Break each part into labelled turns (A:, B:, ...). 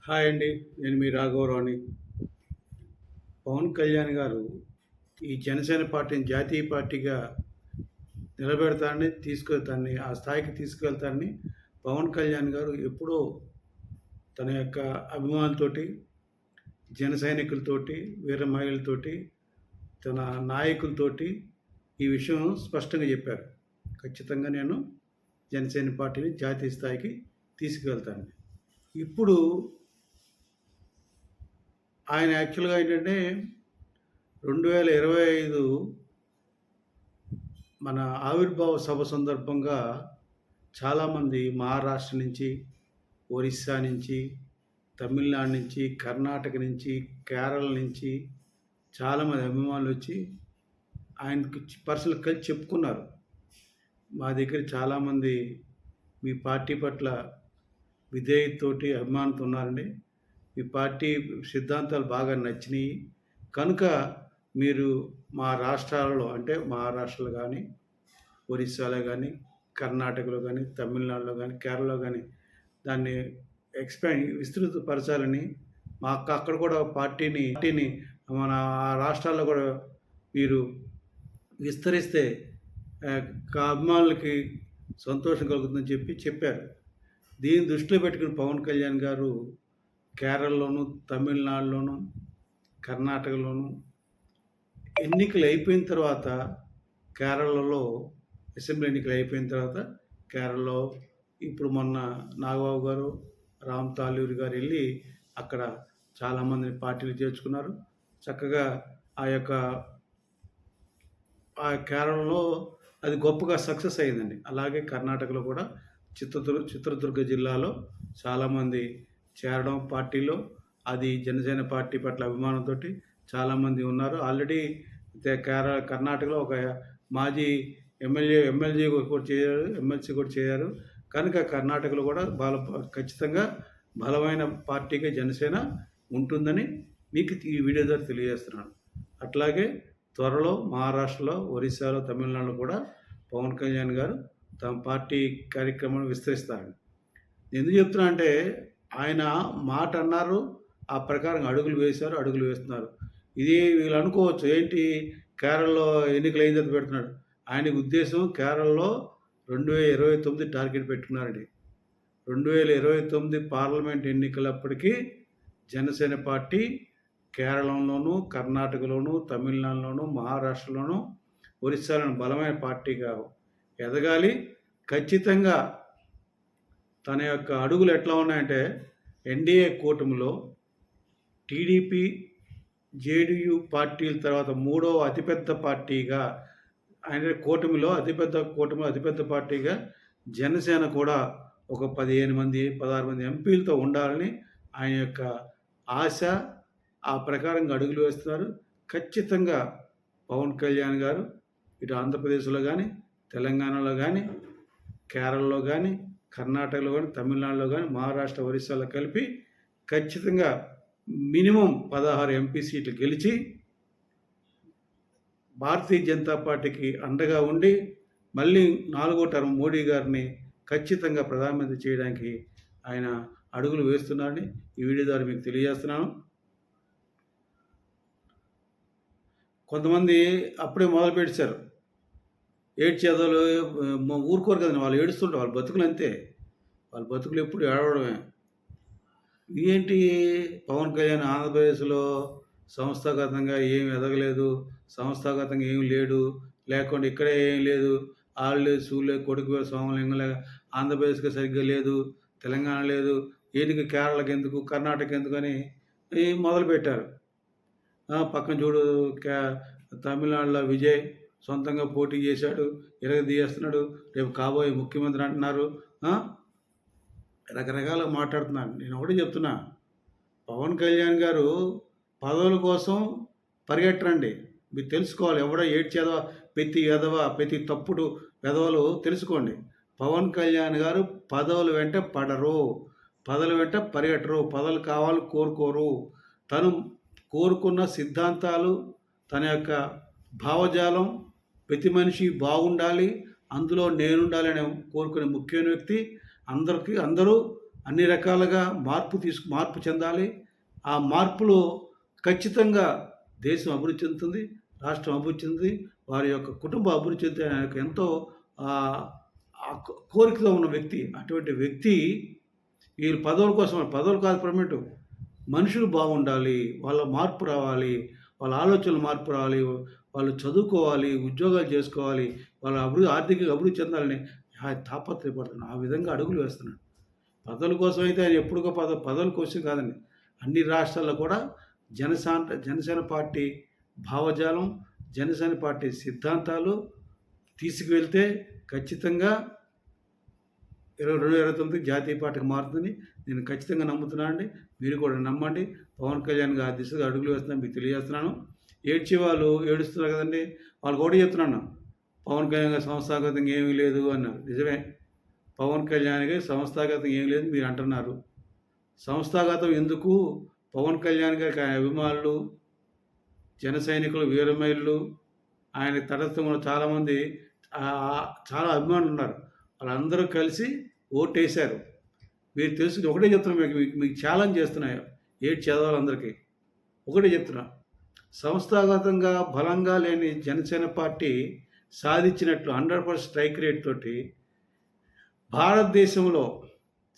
A: Hi అండి. నేను మీ రాఘవరావుని. పవన్ కళ్యాణ్ గారు ఈ జనసేన పార్టీని జాతీయ పార్టీగా నిలబెడతారని, తీసుకెళ్తారని, ఆ స్థాయికి తీసుకెళ్తారని పవన్ కళ్యాణ్ గారు ఎప్పుడో తన యొక్క అభిమానులతోటి, జన సైనికులతోటి, వీర మహిళలతోటి, తన నాయకులతోటి ఈ విషయం స్పష్టంగా చెప్పారు. ఖచ్చితంగా నేను జనసేన పార్టీని జాతీయ స్థాయికి తీసుకువెళ్తానని. ఇప్పుడు ఆయన యాక్చువల్‌గా ఏంటంటే 2025 మన ఆవిర్భావ సభ సందర్భంగా చాలామంది మహారాష్ట్ర నుంచి, ఒరిస్సా నుంచి, తమిళనాడు నుంచి, కర్ణాటక నుంచి, కేరళ నుంచి చాలామంది అభిమానులొచ్చి ఆయనకి పర్సనల్‌గా కలిసి చెప్పుకున్నారు. మా దగ్గర చాలామంది మీ పార్టీ పట్ల విధేయతతోటి, అభిమానంతో ఉన్నారండి. మీ పార్టీ సిద్ధాంతాలు బాగా నచ్చినియి. కనుక మీరు మా రాష్ట్రాలలో అంటే మహారాష్ట్రలో గానీ, ఒరిస్సాలో గానీ, కర్ణాటకలో గానీ, తమిళనాడులో గానీ, కేరళలో గానీ దాన్ని విస్తృతపరచాలని మాకు అక్కడ కూడా పార్టీని మన రాష్ట్రాల్లో కూడా మీరు విస్తరిస్తే అభిమానులకి సంతోషం కలుగుతుందని చెప్పారు. దీన్ని దృష్టిలో పెట్టుకుని పవన్ కళ్యాణ్ గారు కేరళలోను, తమిళనాడులోను, కర్ణాటకలోను ఎన్నికలు అయిపోయిన తర్వాత కేరళలో అసెంబ్లీ ఎన్నికలు అయిపోయిన తర్వాత కేరళలో ఇప్పుడు మొన్న నాగబాబు గారు, రామ్ తాలూరి గారు వెళ్ళి అక్కడ చాలామందిని పార్టీలు చేర్చుకున్నారు. చక్కగా ఆ కేరళలో అది గొప్పగా సక్సెస్ అయిందండి. అలాగే కర్ణాటకలో కూడా చిత్రదుర్గ జిల్లాలో చాలామంది చేరడం పార్టీలో, అది జనసేన పార్టీ పట్ల అభిమానంతో చాలామంది ఉన్నారు. ఆల్రెడీ కర్ణాటకలో ఒక మాజీ ఎమ్మెల్సీ కూడా చేరారు. కనుక కర్ణాటకలో కూడా ఖచ్చితంగా బలమైన పార్టీగా జనసేన ఉంటుందని మీకు ఈ వీడియో ద్వారా తెలియజేస్తున్నాను. అట్లాగే త్వరలో మహారాష్ట్రలో, ఒరిస్సాలో, తమిళనాడులో కూడా పవన్ కళ్యాణ్ గారు తమ పార్టీ కార్యక్రమాన్ని విస్తరిస్తారు. ఎందుకు చెప్తున్నా అంటే ఆయన మాట అన్నారు, ఆ ప్రకారం అడుగులు వేస్తున్నారు. ఇది వీళ్ళు అనుకోవచ్చు, ఏంటి కేరళలో ఎన్నికలు అయిన తర్వాత పెడుతున్నాడు. ఆయన ఉద్దేశం కేరళలో 2029 టార్గెట్ పెట్టుకున్నారండి. 2029 పార్లమెంట్ ఎన్నికలప్పటికీ జనసేన పార్టీ కేరళలోను, కర్ణాటకలోను, తమిళనాడులోను, మహారాష్ట్రలోను, ఒరిస్సాలోను బలమైన పార్టీగా ఎదగాలి. ఖచ్చితంగా తన యొక్క అడుగులు ఎట్లా ఉన్నాయంటే ఎన్డీఏ కూటమిలో టీడీపీ, జేడీయూ పార్టీల తర్వాత మూడవ అతిపెద్ద పార్టీగా ఆయన కూటమిలో అతిపెద్ద పార్టీగా జనసేన కూడా ఒక 15 మంది 16 మంది ఎంపీలతో ఉండాలని ఆయన యొక్క ఆశ. ఆ ప్రకారంగా అడుగులు వేస్తున్నారు. ఖచ్చితంగా పవన్ కళ్యాణ్ గారు ఇటు ఆంధ్రప్రదేశ్లో కానీ, తెలంగాణలో కానీ, కేరళలో కానీ, కర్ణాటకలో కానీ, తమిళనాడులో కానీ, మహారాష్ట్ర, ఒరిస్సాలో కలిపి ఖచ్చితంగా మినిమం 16 ఎంపీ సీట్లు గెలిచి భారతీయ జనతా పార్టీకి అండగా ఉండి మళ్ళీ 4వ టర్మ్ మోడీ గారిని ఖచ్చితంగా ప్రధానమంత్రి చేయడానికి ఆయన అడుగులు వేస్తున్నారని ఈ వీడియో ద్వారా మీకు తెలియజేస్తున్నాను. కొంతమంది అప్పుడే మొదలు పెట్టారు ఏడ్చేదలు, ఊరుకోరు కదండి, వాళ్ళు ఏడుస్తుంటారు. వాళ్ళ బతుకులు అంతే, వాళ్ళ బతుకులు ఎప్పుడు ఏడవడమే. ఏంటి పవన్ కళ్యాణ్ ఆంధ్రప్రదేశ్లో సంస్థాగతంగా ఏమి ఎదగలేదు, సంస్థాగతంగా ఏమి లేడు, లేకుండా ఇక్కడే ఏం లేదు, ఆళ్ళు లేదు, సూళ్ళు లేదు, కొడుకు సోమలింగం లేక ఆంధ్రప్రదేశ్కి సరిగ్గా లేదు, తెలంగాణ లేదు, ఏదికి కేరళకి ఎందుకు, కర్ణాటక ఎందుకని మొదలుపెట్టారు. పక్కన చూడు తమిళనాడులో విజయ్ సొంతంగా పోటీ చేశాడు, తీయేస్తున్నాడు, రేపు కాబోయే ముఖ్యమంత్రి అంటున్నారు. రకరకాలుగా మాట్లాడుతున్నాను. నేను ఒకటి చెప్తున్నా, పవన్ కళ్యాణ్ గారు పదవుల కోసం పరిగెట్టరండి. మీరు తెలుసుకోవాలి. ఎవడో ఏడ్చేదవా, ప్రతి తప్పుడు పెదవులు తెలుసుకోండి. పవన్ కళ్యాణ్ గారు పదవుల వెంట పడరు, పదవుల వెంట పరిగెట్టరు, పదవులు కావాలి కోరుకోరు. తను కోరుకున్న సిద్ధాంతాలు, తన యొక్క భావజాలం, ప్రతి మనిషి బాగుండాలి, అందులో నేనుండాలని కోరుకునే ముఖ్యమైన వ్యక్తి. అందరూ అన్ని రకాలుగా మార్పు చెందాలి. ఆ మార్పులో ఖచ్చితంగా దేశం అభివృద్ధి చెందుతుంది. రాష్ట్రం అభివృద్ధి చెందుతుంది. వారి యొక్క కుటుంబం అభివృద్ధి చెందుతుంది అనే ఎంతో ఆహ్, ఆ కోరికతో ఉన్న వ్యక్తి. అటువంటి వ్యక్తి వీళ్ళు పదవుల కోసం, పదవులు కాదు ప్రమేటు. మనుషులు బాగుండాలి. వాళ్ళ మార్పు రావాలి. వాళ్ళ ఆలోచనలు మార్పు రావాలి. వాళ్ళు చదువుకోవాలి, ఉద్యోగాలు చేసుకోవాలి. వాళ్ళ ఆర్థికంగా అభివృద్ధి చెందాలని తాపత్రయపడుతున్నాడు. ఆ విధంగా అడుగులు వేస్తున్నాడు. పదవుల కోసం అయితే ఆయన ఎప్పుడుకో పదవుల కోసం కాదండి. అన్ని రాష్ట్రాల్లో కూడా జనసేన పార్టీ భావజాలం, జనసేన పార్టీ సిద్ధాంతాలు తీసుకువెళ్తే ఖచ్చితంగా 2029 జాతీయ పార్టీకి మారుతుందని నేను ఖచ్చితంగా నమ్ముతున్నానండి. మీరు కూడా నమ్మండి. పవన్ కళ్యాణ్ గారు ఆ దిశగా అడుగులు వేస్తున్నాను మీకు తెలియజేస్తున్నాను. ఏడ్చేవాళ్ళు ఏడుస్తున్నారు కదండీ! వాళ్ళకి ఒకటే చెప్తున్నాను. పవన్ కళ్యాణ్ గారు సంస్థాగతంగా ఏమీ లేదు అన్నారు. నిజమే. పవన్ కళ్యాణ్ గారి సంస్థాగతం ఏమీ లేదు మీరు అంటున్నారు. సంస్థాగతం ఎందుకు? పవన్ కళ్యాణ్ గారికి ఆయన అభిమానులు, జన సైనికులు, వీరమహిళలు, ఆయన తటస్థంగా చాలామంది చాలా అభిమానులు ఉన్నారు. వాళ్ళందరూ కలిసి ఓటేశారు. మీరు తెలుసు ఒకటే చెప్తున్నా మీకు ఛాలెంజ్ చేస్తున్నాయో ఏడు చదవాలందరికీ ఒకటే చెప్తున్నా. సంస్థాగతంగా బలంగా లేని జనసేన పార్టీ సాధించినట్లు 100% స్ట్రైక్ రేట్ తోటి భారతదేశంలో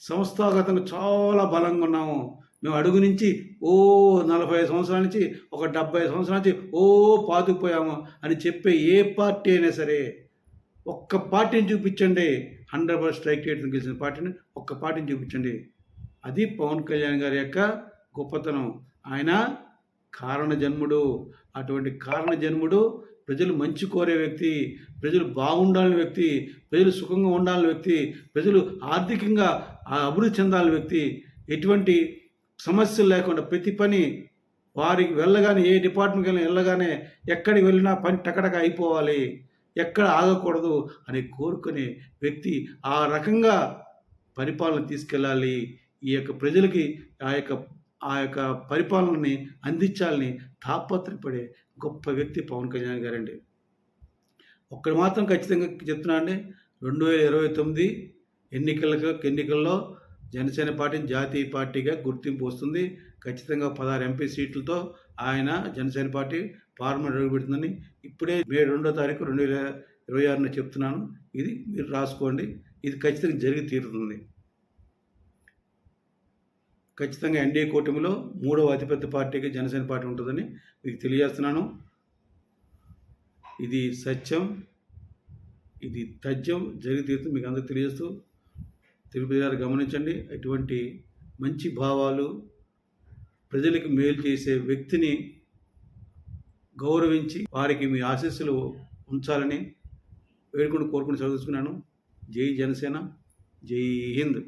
A: సంస్థాగతంగా చాలా బలంగా ఉన్నాము. మేము అడుగు నుంచి 45 సంవత్సరాల నుంచి ఒక 70 సంవత్సరాల నుంచి పాతుకుపోయాము అని చెప్పే ఏ పార్టీ అయినా సరే ఒక్క పార్టీని చూపించండి. 100% స్ట్రైక్ రేట్తో గెలిచిన పార్టీని ఒక్క పార్టీని చూపించండి. అది పవన్ కళ్యాణ్ గారి యొక్క గొప్పతనం. ఆయన కారణ జన్ముడు. అటువంటి కారణ జన్ముడు, ప్రజలు మంచి కోరే వ్యక్తి, ప్రజలు బాగుండాలని వ్యక్తి, ప్రజలు సుఖంగా ఉండాలని వ్యక్తి, ప్రజలు ఆర్థికంగా అభివృద్ధి చెందాలని వ్యక్తి, ఎటువంటి సమస్యలు లేకుండా ప్రతి పని వారికి వెళ్ళగానే ఏ డిపార్ట్మెంట్కి వెళ్ళగానే ఎక్కడికి వెళ్ళినా పని టకటక అయిపోవాలి, ఎక్కడ ఆగకూడదు అని కోరుకునే వ్యక్తి. ఆ రకంగా పరిపాలన తీసుకెళ్ళాలి. ఈ యొక్క ప్రజలకి ఆ యొక్క పరిపాలనని అందించాలని తాపత్రయపడే గొప్ప వ్యక్తి పవన్ కళ్యాణ్ గారండి. ఒక్కడు మాత్రం ఖచ్చితంగా చెప్తున్నా అండి, 2029 ఎన్నికల్లో జనసేన పార్టీని జాతీయ పార్టీగా గుర్తింపు వస్తుంది. ఖచ్చితంగా 16 ఎంపీ సీట్లతో ఆయన జనసేన పార్టీ పార్లమెంట్ అడుగుపెడుతుందని ఇప్పుడే మే 2వ తారీఖు 2026 చెప్తున్నాను. ఇది మీరు రాసుకోండి. ఇది ఖచ్చితంగా జరిగి తీరుతుంది. ఖచ్చితంగా ఎన్డీఏ కూటమిలో 3వ అతిపెద్ద పార్టీగా జనసేన పార్టీ ఉంటుందని మీకు తెలియజేస్తున్నాను. ఇది సత్యం, ఇది తథ్యం, జరిగి తీరుతుంది మీకు అందరికీ తెలియజేస్తూ తెలుగు గారు గమనించండి. ఎటువంటి మంచి భావాలు, ప్రజలకు మేలు చేసే వ్యక్తిని గౌరవించి వారికి మీ ఆశీస్సులు ఉంచాలని కోరుకుని చదువుకున్నాను. జై జనసేన, జై హింద్.